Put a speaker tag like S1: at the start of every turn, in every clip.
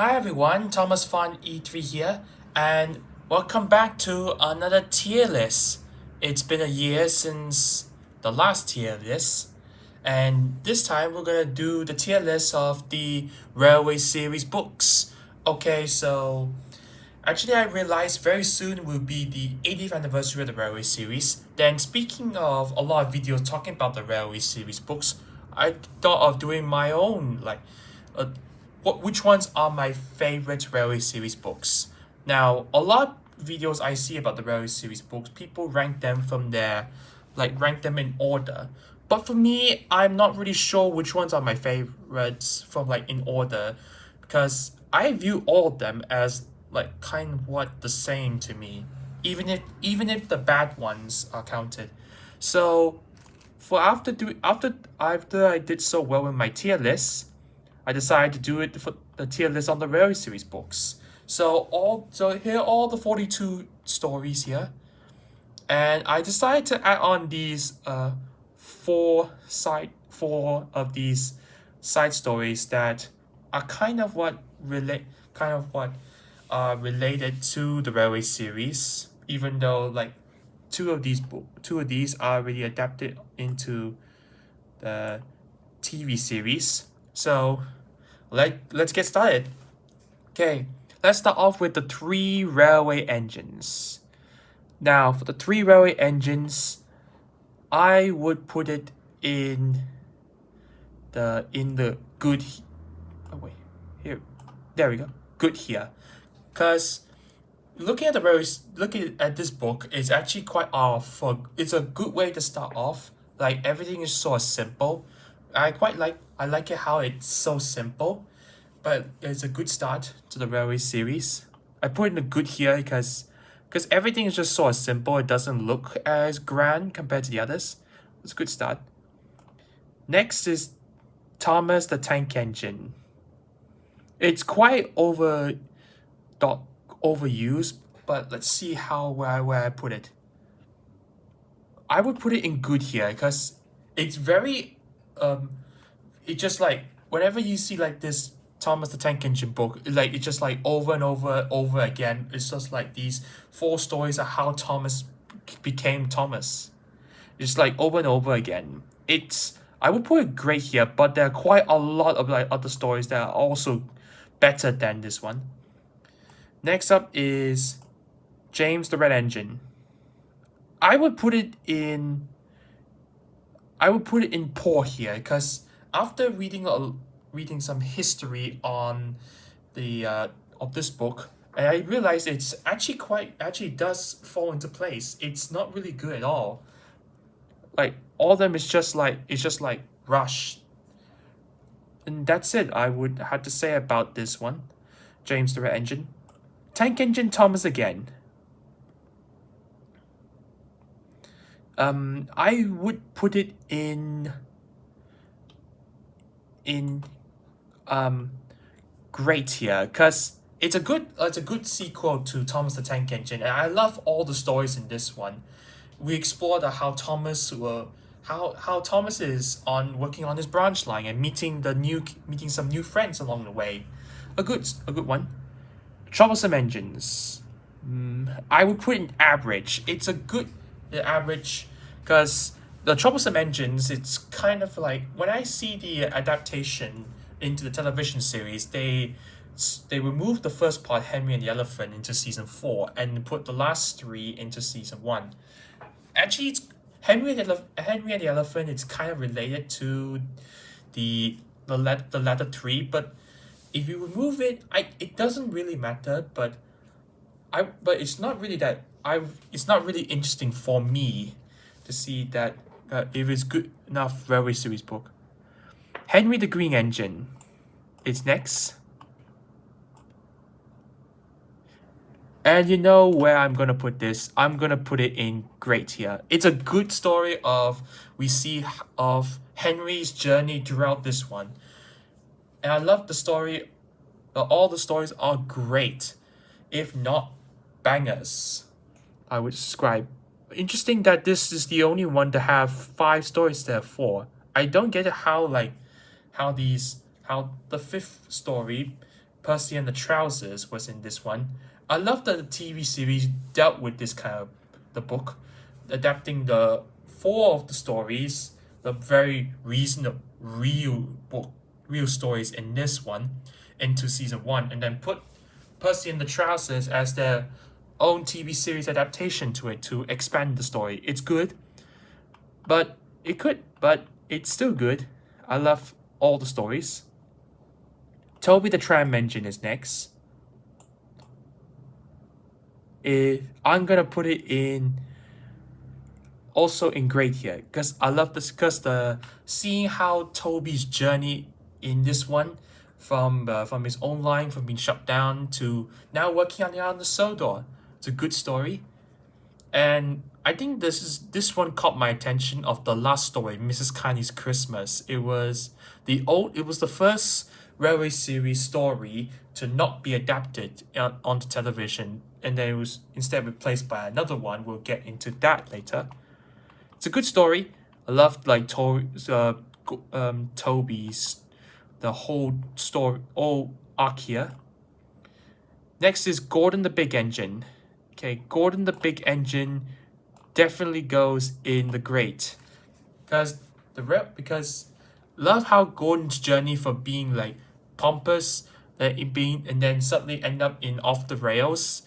S1: Hi everyone, Thomas Fun E3 here, and welcome back to another tier list. It's been a year since the last tier list, and this time we're gonna do the tier list of the Railway series books. Okay, so actually I realized very soon will be the 80th anniversary of the Railway series. Then speaking of a lot of videos talking about the Railway series books, I thought of doing my own a which ones are my favorite Railway series books. Now, a lot of videos I see about the Railway series books, people rank them from their, rank them in order. But for me, I'm not really sure which ones are my favorites from in order, because I view all of them as kind of what the same to me, even if the bad ones are counted. So for after I did so well in my tier list, I decided to do it for the tier list on the Railway series books. So here are all the 42 stories here, and I decided to add on these four of these side stories that are kind of what are related to the Railway series, even though two of these are already adapted into the TV series. So let's get started. Okay, let's start off with the three railway engines. Now, for the three railway engines, I would put it in the good. Oh wait, here, there we go. Good here, because looking at this book is actually quite off. It's a good way to start off. Like everything is so simple. I like it how it's so simple, but it's a good start to the Railway series. I put in a good here because everything is just so simple. It doesn't look as grand compared to the others. It's a good start. Next is Thomas the Tank Engine. It's quite overused, but let's see where I put it. I would put it in good here because it's very it just whenever you see this Thomas the Tank Engine book, it's just over and over again. It's just these four stories of how Thomas became Thomas. It's over and over again. I would put it great here, but there are quite a lot of other stories that are also better than this one. Next up is James the Red Engine. I would put it in poor here because after reading some history on the of this book, and I realized it's actually does fall into place. It's not really good at all. All of them is just rushed. And that's it. I would have to say about this one. James the Red Engine. Tank Engine Thomas again. I would put it in great here because it's a good sequel to Thomas the Tank Engine, and I love all the stories in this one. We explore how Thomas is on working on his branch line and meeting some new friends along the way. A good one. Troublesome Engines. I would put in average. It's a good average because the Troublesome Engines, it's kind of when I see the adaptation into the television series, they removed the first part, Henry and the Elephant, into season 4 and put the last 3 into season 1. Actually, it's Henry and the Elephant. It's kind of related to the latter 3, but if you remove it, it doesn't really matter. But it's not really it's not really interesting for me to see that if it's good enough Railway series book. Henry the Green Engine. It's next. And you know where I'm gonna put this? I'm gonna put it in great here. It's a good story we see of Henry's journey throughout this one. And I love the story. All the stories are great, if not bangers, I would describe. Interesting that this is the only one to have 5 stories to have 4. I don't get how the 5th story Percy and the Trousers was in this one. I love that the TV series dealt with this kind of the book, adapting the four of the stories, the very reasonable, real stories in this one, into season one, and then put Percy and the Trousers as their own TV series adaptation to it to expand the story. It's good, but it's still good. I love all the stories. Toby the Tram Engine is next. I'm gonna put it in also in great here because I love this because the seeing how Toby's journey in this one from his own line from being shut down to now working on the island of Sodor. It's a good story, and I think this one caught my attention of the last story, Mrs. Kindly's Christmas. It was the first railway series story to not be adapted onto television, and then it was instead replaced by another one. We'll get into that later. It's a good story. I loved like Toby's the whole story, all arc here. Next is Gordon the Big Engine. Okay, Gordon the Big Engine definitely goes in the great because love how Gordon's journey from being like pompous and then suddenly end up in off the rails,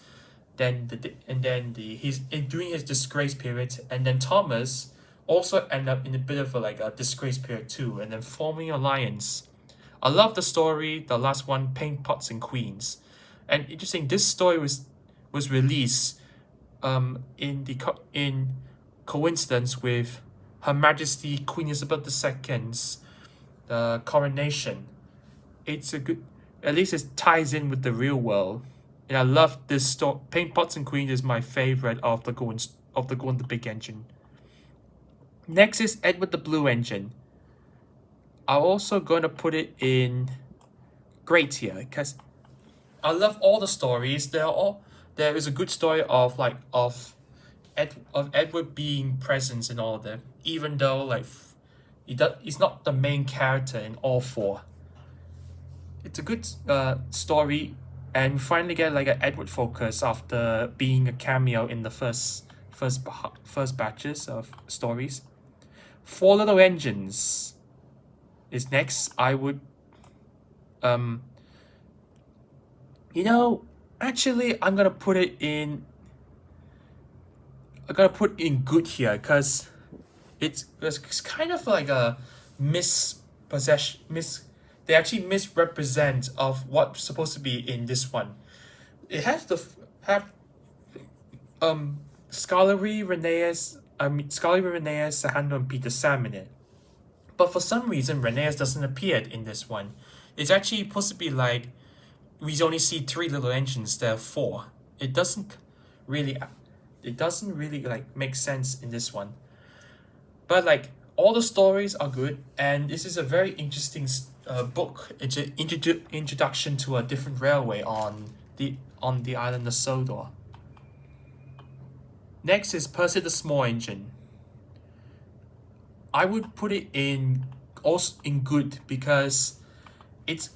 S1: he's during his disgrace period, and then Thomas also end up in a bit of a disgrace period too, and then forming alliance. I love the story, the last one, Paint Pots and Queens, and interesting. This story was released in coincidence with Her Majesty Queen Elizabeth II's coronation. It's a good, at least it ties in with the real world, and I love this story. Paint Pots and Queens is my favorite of the Gordon the Big Engine. Next is Edward the Blue Engine. I'm also going to put it in great here because I love all the stories. There is a good story of Edward being present in all of them, even though he's not the main character in all four. It's a good story, and finally get an Edward focus after being a cameo in the first batches of stories. Four Little Engines is next. I would actually I'm gonna put in good here because it's kind of like a they actually misrepresent of what's supposed to be in this one. It has Scullery, Rheneas, Sahando, and Peter Sam in it. But for some reason, Rheneas doesn't appear in this one. It's actually supposed to be we only see 3 little engines. There are 4. It doesn't really make sense in this one. But all the stories are good, and this is a very interesting book. It's an introduction to a different railway on the island of Sodor. Next is Percy the Small Engine. I would put it in good because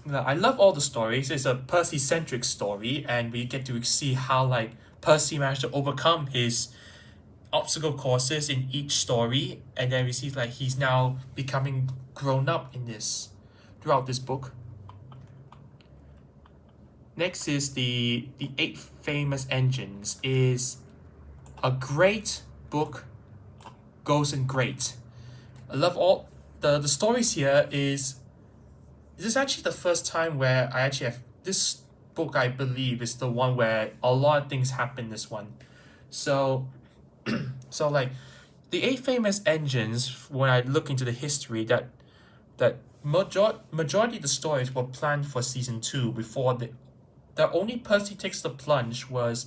S1: I love all the stories. It's a Percy-centric story, and we get to see how Percy managed to overcome his obstacle courses in each story, and then we see he's now becoming grown up throughout this book. Next is the 8 Famous Engines. Is a great book, goes in great. I love all the stories here. This is actually the first time where I actually have this book. I believe is the one where a lot of things happen in this one. So the 8 Famous Engines, when I look into the history, that majority of the stories were planned for season 2 before the only Percy Takes the Plunge was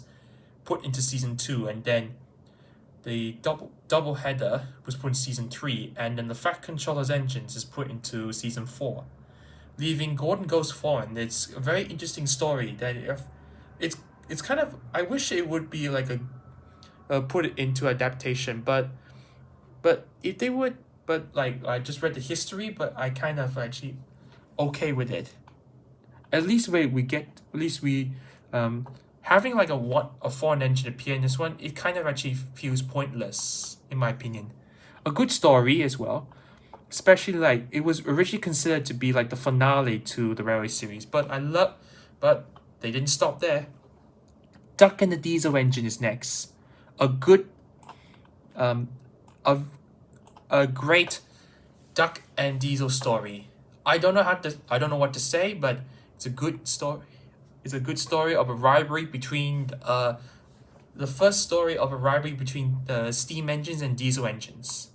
S1: put into season 2, and then the double header was put in season 3, and then the Fat Controller's Engines is put into season 4, leaving Gordon Goes Foreign. It's a very interesting story that it's kind of, I wish it would be put it into adaptation, but if they would, but I just read the history, but I kind of actually okay with it. at least we get at least we having like a foreign engine appear in this one, it kind of actually feels pointless in my opinion. A good story as well, especially like it was originally considered to be like the finale to the Railway series, but they didn't stop there. Duck and the Diesel Engine is next. A good um a great Duck and Diesel story. I don't know what to say, but it's a good story. It's a good story of a rivalry between the first story of a rivalry between the steam engines and diesel engines.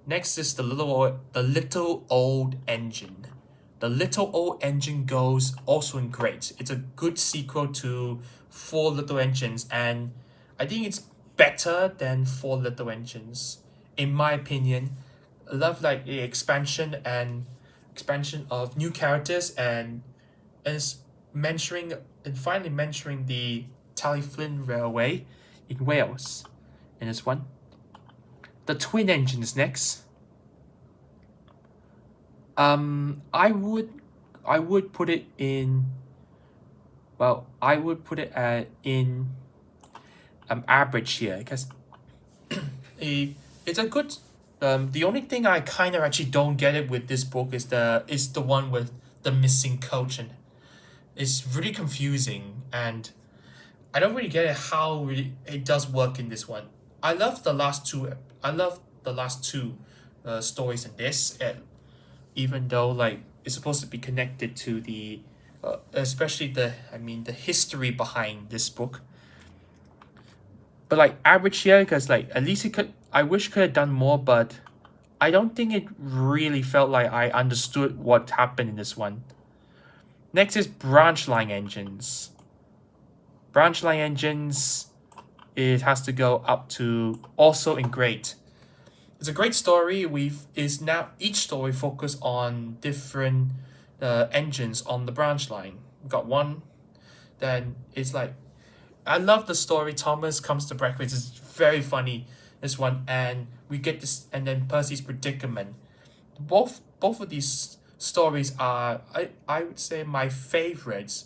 S1: Next is the little old engine. The Little Old Engine goes also in great. It's a good sequel to Four Little Engines, and I think it's better than Four Little Engines, in my opinion. I love like the expansion of new characters and it's mentioning and finally mentioning the Talyllyn Railway in Wales in this one. The twin engine is next. I would put it in. Well, I would put it in average here because it's a good. The only thing I kind of actually don't get it with this book is the one with the missing coach, and it's really confusing, and I don't really get it how really it does work in this one. I love the last two. I love the last two stories in this, even though like it's supposed to be connected to the especially the history behind this book. But like average here, because like at least it could. I wish it could have done more, but I don't think it really felt like I understood what happened in this one. Next is branch line engines. Branch line engines, it has to go up to also in great. It's a great story. Is now each story focus on different engines on the branch line. We got one, then it's like I love the story. Thomas comes to breakfast. It's very funny. This one, and we get this, and then Percy's predicament. Both of these stories are I would say my favorites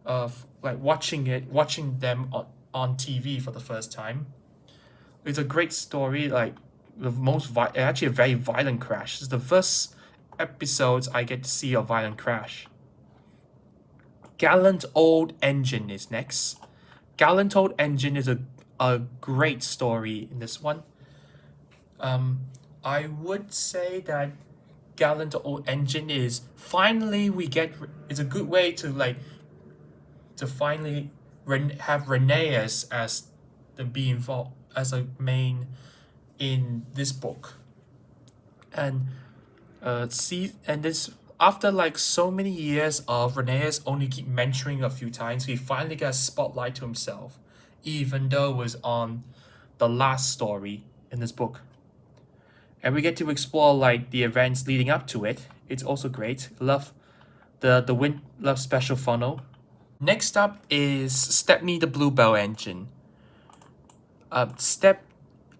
S1: of like watching them on TV for the first time. It's a great story. Like actually a very violent crash. It's the first episodes I get to see a violent crash. Gallant Old Engine is next. Gallant Old Engine is a great story in this one. I would say that Gallant Old Engine is finally it's a good way to finally have Rheneas as the be involved as a main in this book, and this after like so many years of Rheneas only keep mentioning a few times, he finally gets a spotlight to himself, even though it was on the last story in this book. And we get to explore like the events leading up to it. It's also great. Love the Wind Love Special Funnel. Next up is Stepney the Bluebell Engine.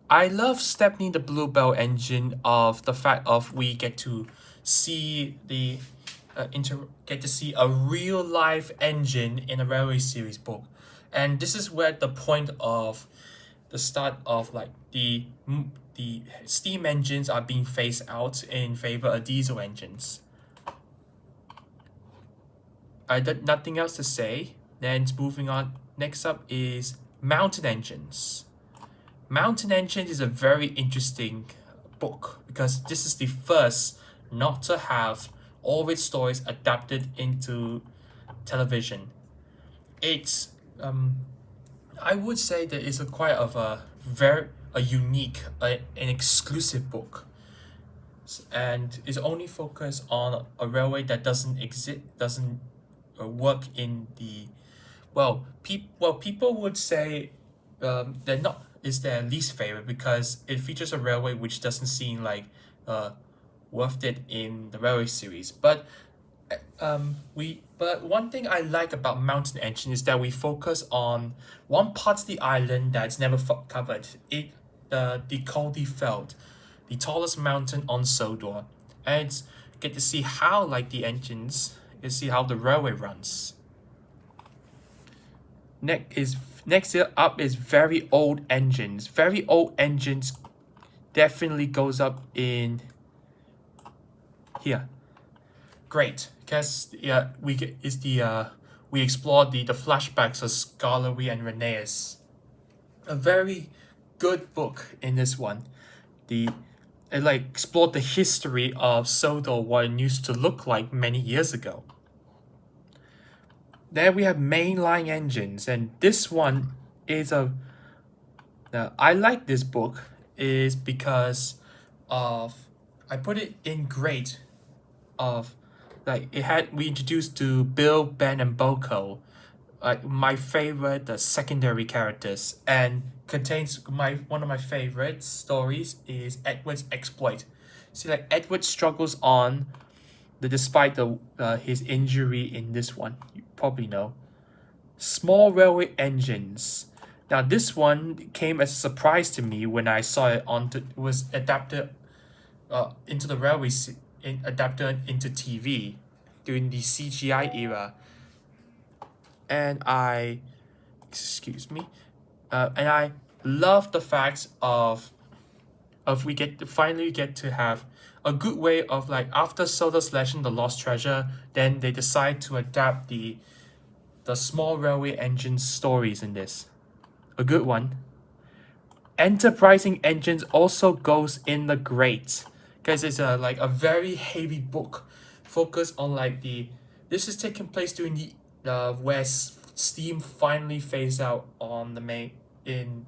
S1: I love Stepney the Bluebell Engine of the fact of we get to see get to see a real life engine in a Railway series book, and this is where the point of the start of like the steam engines are being phased out in favor of diesel engines. I got nothing else to say. Then moving on. Next up is Mountain Engines. Mountain Engines is a very interesting book because this is the first not to have all of its stories adapted into television. It's I would say that it's quite of a very unique an exclusive book, and is only focused on a railway that doesn't work in the people would say they're not is their least favorite because it features a railway which doesn't seem like worth it in the Railway series. But one thing I like about Mountain Engine is that we focus on one part of the island that's never covered. The Caldy Feld, the tallest mountain on Sodor, and get to see how like the engines You see how the railway runs. Next up is very old engines. Very old engines definitely goes up in here. Great, because we explore the flashbacks of Scarlery and Rheneas. A very good book in this one. It like explored the history of Sodor, what it used to look like many years ago. There we have mainline engines, and this one is I like this book is because of I put it in grade of like we introduced to Bill, Ben, and Boko, like my favorite the secondary characters, and contains one of my favorite stories is Edward's exploit. See, like Edward struggles on despite his injury in this one. You probably know. Small railway engines. Now this one came as a surprise to me when I saw it was adapted into the adapted into TV during the CGI era, and I love the fact of we finally get to have a good way of like after Sodor's Legend the Lost Treasure, then they decide to adapt the small railway engine stories in this. A good one. Enterprising Engines also goes in the great, because it's a very heavy book focused on this is taking place during the where steam finally phased out on the main in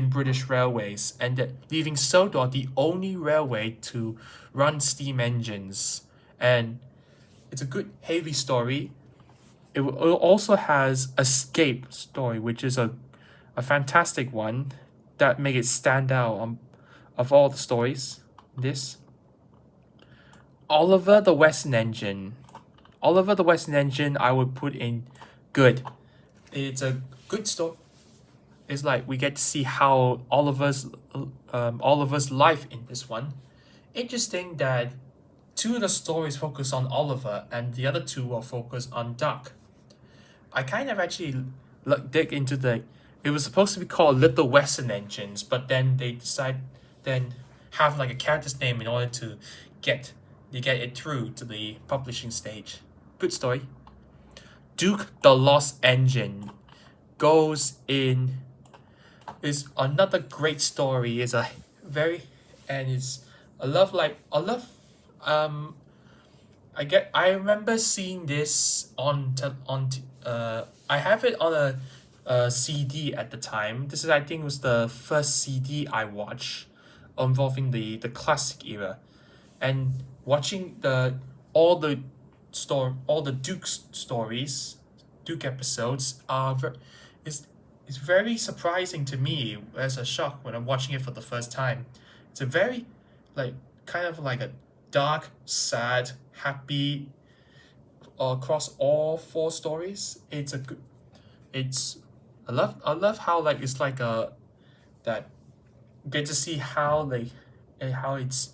S1: British Railways, and leaving Sodor the only railway to run steam engines. And it's a good heavy story. It also has Escape story, which is a fantastic one that make it stand out of all the stories. This Oliver the Western Engine. Oliver the Western Engine I would put in good. It's a good story. It's like we get to see how Oliver's life in this one. Interesting that two of the stories focus on Oliver and the other two are focused on Duck. I kind of actually dig into it was supposed to be called Little Western Engines, but then they have like a character's name in order to get it through to the publishing stage. Good story. Duke the Lost Engine is another great story. It's a very and it's I remember seeing this I have it on a CD at the time. This is I think was the first CD I watched involving the classic era, and watching all the Duke's stories, Duke episodes is very surprising to me as a shock when I'm watching it for the first time. It's a very kind of like a dark, sad, happy across all four stories. I love how it's like that get to see how it's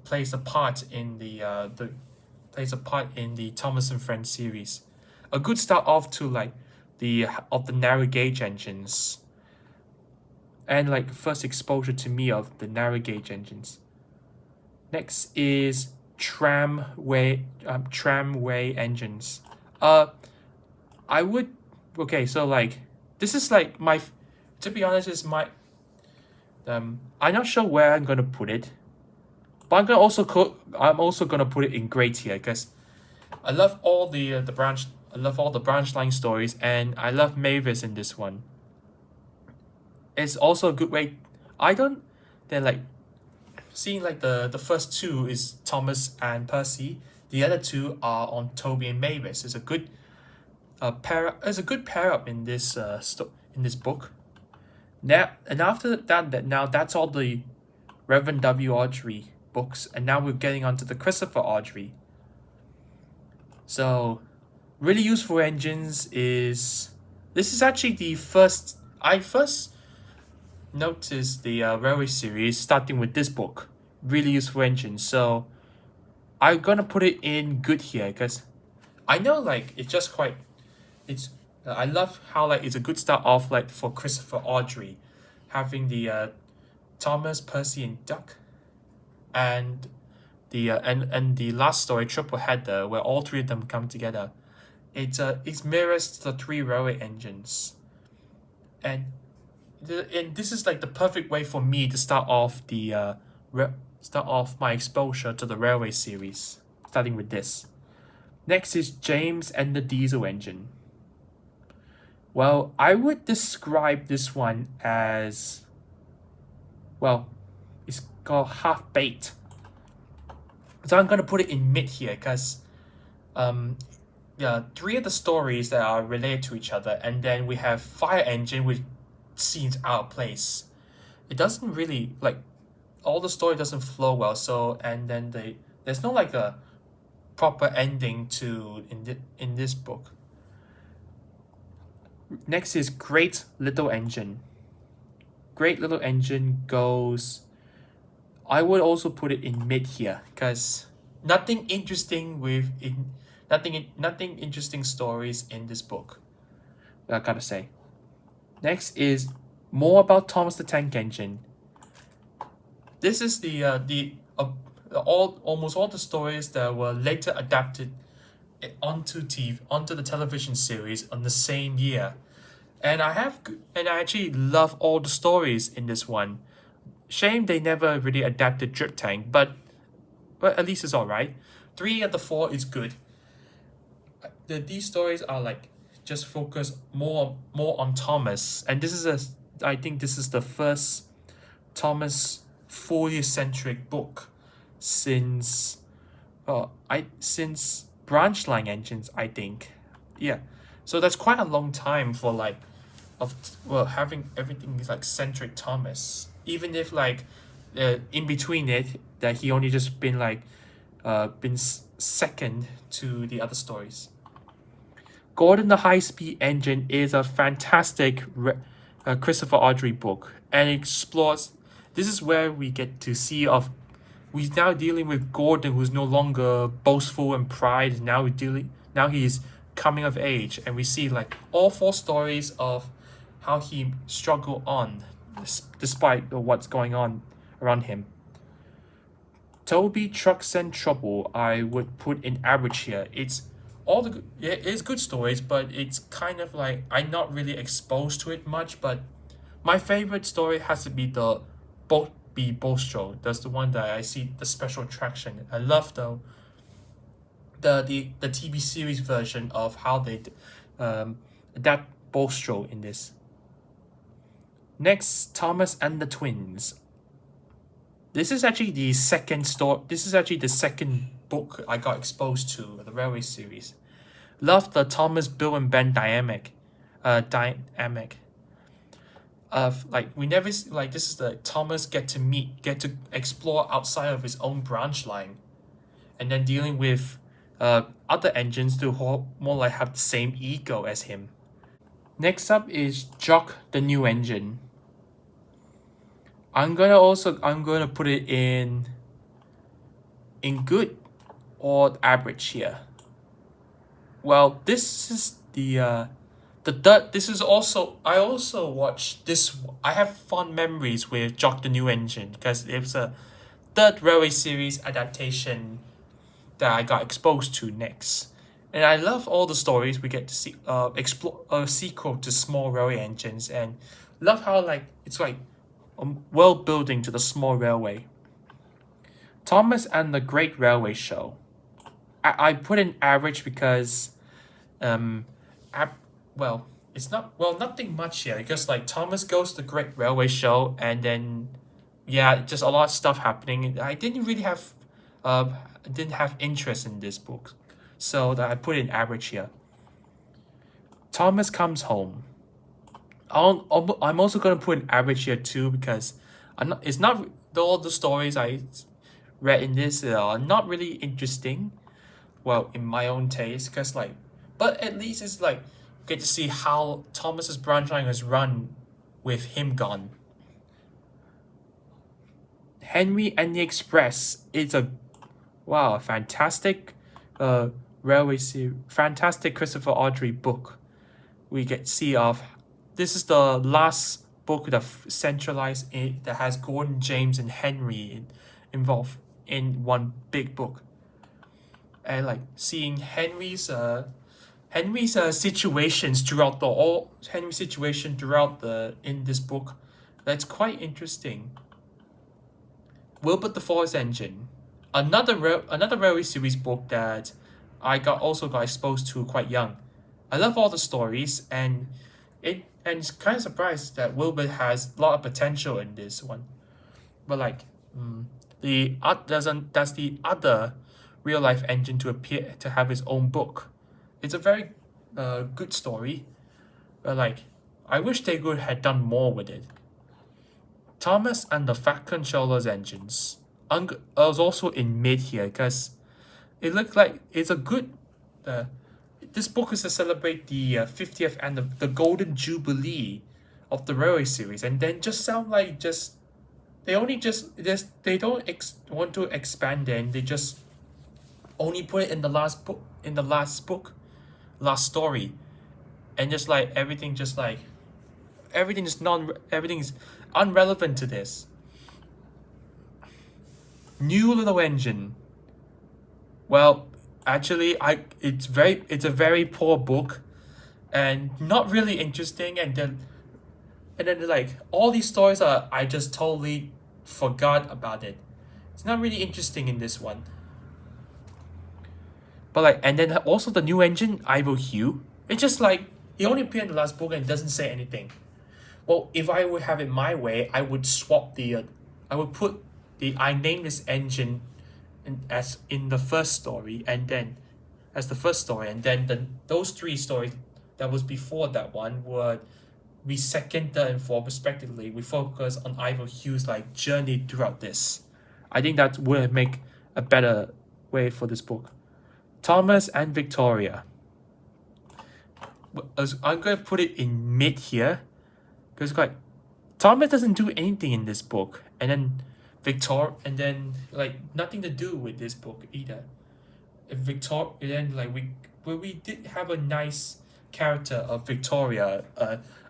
S1: plays a part in the Thomas and Friends series. A good start off to the narrow gauge engines, and first exposure to me of the narrow gauge engines. Next is tramway engines. I would this is my, to be honest, is my I'm not sure where I'm gonna put it, but I'm also gonna put it in grade tier because I love all the branch line stories, and I love Mavis in this one. It's also a good way. Seeing the first two is Thomas and Percy. The other two are on Toby and Mavis. It's a good pair up in this in this book. Now and after that, that's all the Reverend W. Awdry books, and now we're getting onto the Christopher Awdry. So, really useful engines is actually the first I first noticed the railway series starting with this book. Really useful engines. So I'm gonna put it in good here because I know like it's just quite it's I love how like it's a good start off like for Christopher Audrey, having the Thomas, Percy, and Duck, and and the last story triple header where all three of them come together. It mirrors the three railway engines, and and this is like the perfect way for me to start off start off my exposure to the railway series. Starting with this. Next is James and the Diesel Engine. Well, I would describe this one as, well, it's called half baked. So I'm gonna put it in mid here because yeah, three of the stories that are related to each other, and then we have Fire Engine, which seems out of place. It doesn't really like all the story doesn't flow well. So and then there's no like a proper ending to in this book. Next is Great Little Engine. Great Little Engine goes. I would also put it in mid here because nothing interesting nothing interesting stories in this book. I gotta say. Next is More About Thomas the Tank Engine. This is almost all the stories that were later adapted onto the television series on the same year, and I actually love all the stories in this one. Shame they never really adapted Drip Tank, but at least it's alright. 3 of the 4 is good. These stories are like just focus more on Thomas, and I think this is the first Thomas fully centric book since branch line engines, I think. Yeah. So that's quite a long time for like having everything is like centric Thomas. Even if like in between it that he only just been like second to the other stories. Gordon the High Speed Engine is a fantastic Christopher Audrey book, and it explores. This is where we get to see we're now dealing with Gordon, who's no longer boastful and pride. Now he's coming of age, and we see like all 4 stories of how he struggled on despite what's going on around him. Toby Trucks and Trouble, I would put in average here. It is good stories, but it's kind of like I'm not really exposed to it much. But my favorite story has to be the Bostro. That's the one that I see the special attraction. I love the TV series version of how they adapt Bostro in this. Next, Thomas and the Twins. This is actually the second book I got exposed to the Railway series. Love the Thomas, Bill, and Ben dynamic. Of like we never like this is the Thomas get to explore outside of his own branch line, and then dealing with other engines to more like have the same ego as him. Next up is Jock the New Engine. I'm gonna put it in good or average here. Well, this is the third. This is also I also watched this. I have fond memories with Jock the New Engine because it was a third railway series adaptation that I got exposed to next. And I love all the stories we get to see explore a sequel to Small Railway Engines, and love how like it's like world building to the small railway. Thomas and the Great Railway Show. I put in average because well, it's nothing much here because like Thomas goes to the Great Railway Show, and then yeah, just a lot of stuff happening. I didn't really have interest in this book, so that I put in average here. Thomas Comes Home. I'm also gonna put an average here too because it's not all the stories I read in this are not really interesting. Well, in my own taste, because like, but at least it's like get to see how Thomas's branch line has run with him gone. Henry and the Express is a Wow, a fantastic fantastic Christopher Audrey book. We get see of this is the last book that centralized it that has Gordon, James, and Henry involved in one big book. And like seeing Henry's situations throughout the all Henry's situation throughout the in this book, that's quite interesting. Wilbur the Force Engine, another railway series book that I got exposed to quite young. I love all the stories, and it's kind of surprised that Wilbur has a lot of potential in this one. But like, the doesn't that's the other real life engine to appear to have his own book. It's a very good story, but like, I wish they could have done more with it. Thomas and the Fat Controller's engines. I was also in mid here because it looked like it's a good. Uh, this book is to celebrate the 50th and the Golden Jubilee of the Railway series, and then just sound like just they only just they don't want to expand it, and they just only put it in the last book, last story, and just like everything is unrelevant to this. New Little Engine. Well, actually, it's a very poor book, and not really interesting. And then like all these stories are I just totally forgot about it. It's not really interesting in this one. But like, and then also the new engine, Ivo Hugh. It's just like he only appeared in the last book and doesn't say anything. Well, if I would have it my way, I would swap I would put the I name this engine as in the first story, and then as the first story, and then those three stories that was before that one would be second, third, and fourth respectively. We focus on Ivo Hugh's like journey throughout this. I think that would make a better way for this book. Thomas and Victoria. I'm going to put it in mid here because like Thomas doesn't do anything in this book, and then like nothing to do with this book either. And then like we did have a nice character of Victoria,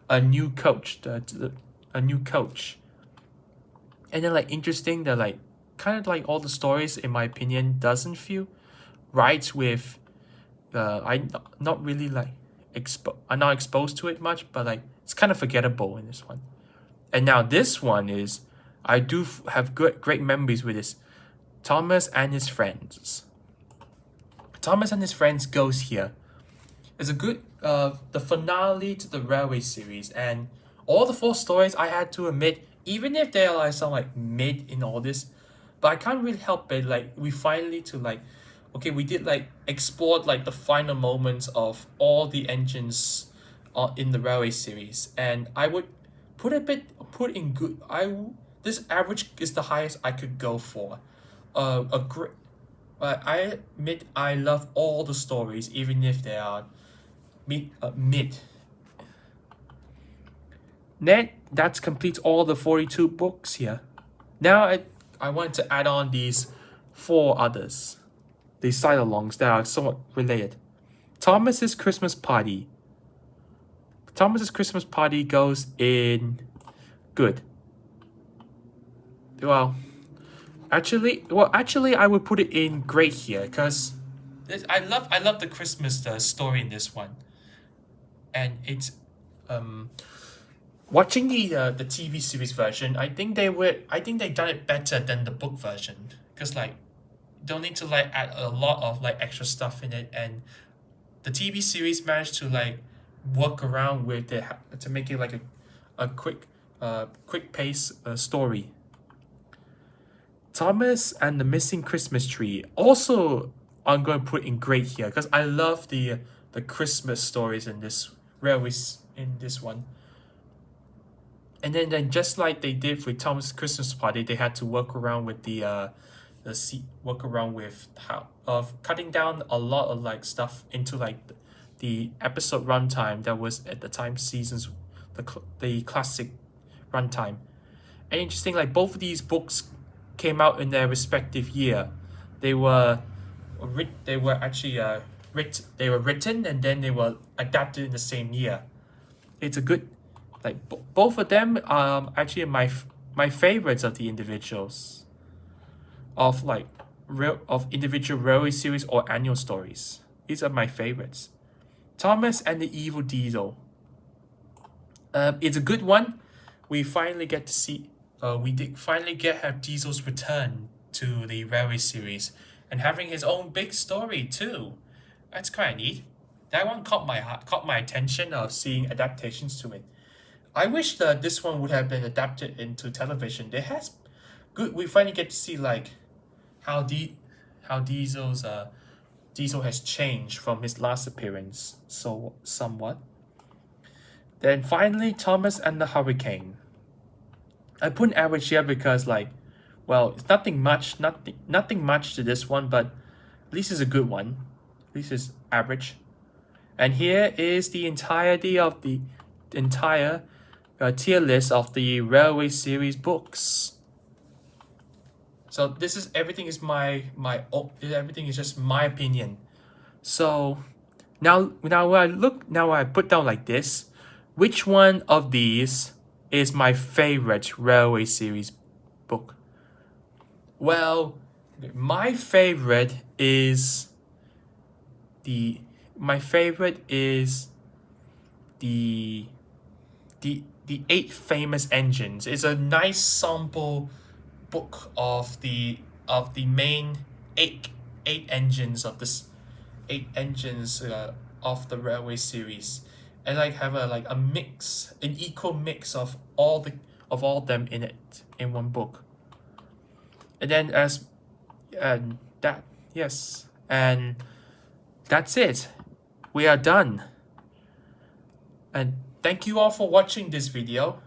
S1: a new coach, a new coach, and then like interesting that like kind of like all the stories in my opinion doesn't feel right with not really like I'm not exposed to it much, but like it's kind of forgettable in this one. And now this one is I do have great memories with this. Thomas and his friends. Thomas and his friends goes here. It's a good the finale to the Railway series, and all the four stories I had to admit, even if they are like sound like mid in all this, but I can't really help it. Like we finally to like, okay, we did like explored like the final moments of all the engines, in the Railway series, and I would put in good. This average is the highest I could go for. A great. I admit I love all the stories, even if they are mid. That completes all the 42 books here. Now I want to add on these four others, these side-alongs that are somewhat related. Thomas's Christmas Party. Thomas's Christmas Party goes in good. Well, actually, I would put it in great here because I love the Christmas story in this one, and it's watching the TV series version. I think they done it better than the book version because like don't need to like add a lot of like extra stuff in it, and the TV series managed to like work around with it to make it like a quick pace story. Thomas and the Missing Christmas Tree. Also, I'm going to put in great here because I love the Christmas stories in this one. And then just like they did with Thomas' Christmas Party, they had to work around with work around with how of cutting down a lot of like stuff into like the episode runtime that was at the time seasons the classic runtime. And interesting, like both of these books came out in their respective year. they were they were actually they were written and then they were adapted in the same year. It's a good, like both of them actually my favorites of the individuals of like real of individual railway series or annual stories. These are my favorites. Thomas and the Evil Diesel. It's a good one. We finally get to see. We did finally have Diesel's return to the railway series and having his own big story too. That's kind of neat. That one caught my attention of seeing adaptations to it. I wish that this one would have been adapted into television. There has good. We finally get to see like how Diesel has changed from his last appearance, so somewhat. Then finally, Thomas and the Hurricane. I put an average here because like, well, it's nothing much to this one, but at least it's a good one. At least it's average. And here is the entirety of the entire tier list of the Railway series books. So this is everything is everything is just my opinion. So now I put down like this, which one of these is my favorite Railway series book? Well, my favorite is the Eight Famous Engines. It's a nice sample book of the main eight engines of this of the Railway series, and like have an equal mix of all of them in it in one book. And then and that's it. We are done. And thank you all for watching this video.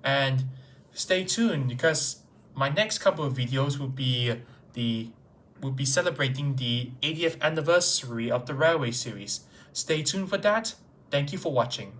S1: And stay tuned because my next couple of videos will be celebrating the 80th anniversary of the Railway series. Stay tuned for that. Thank you for watching.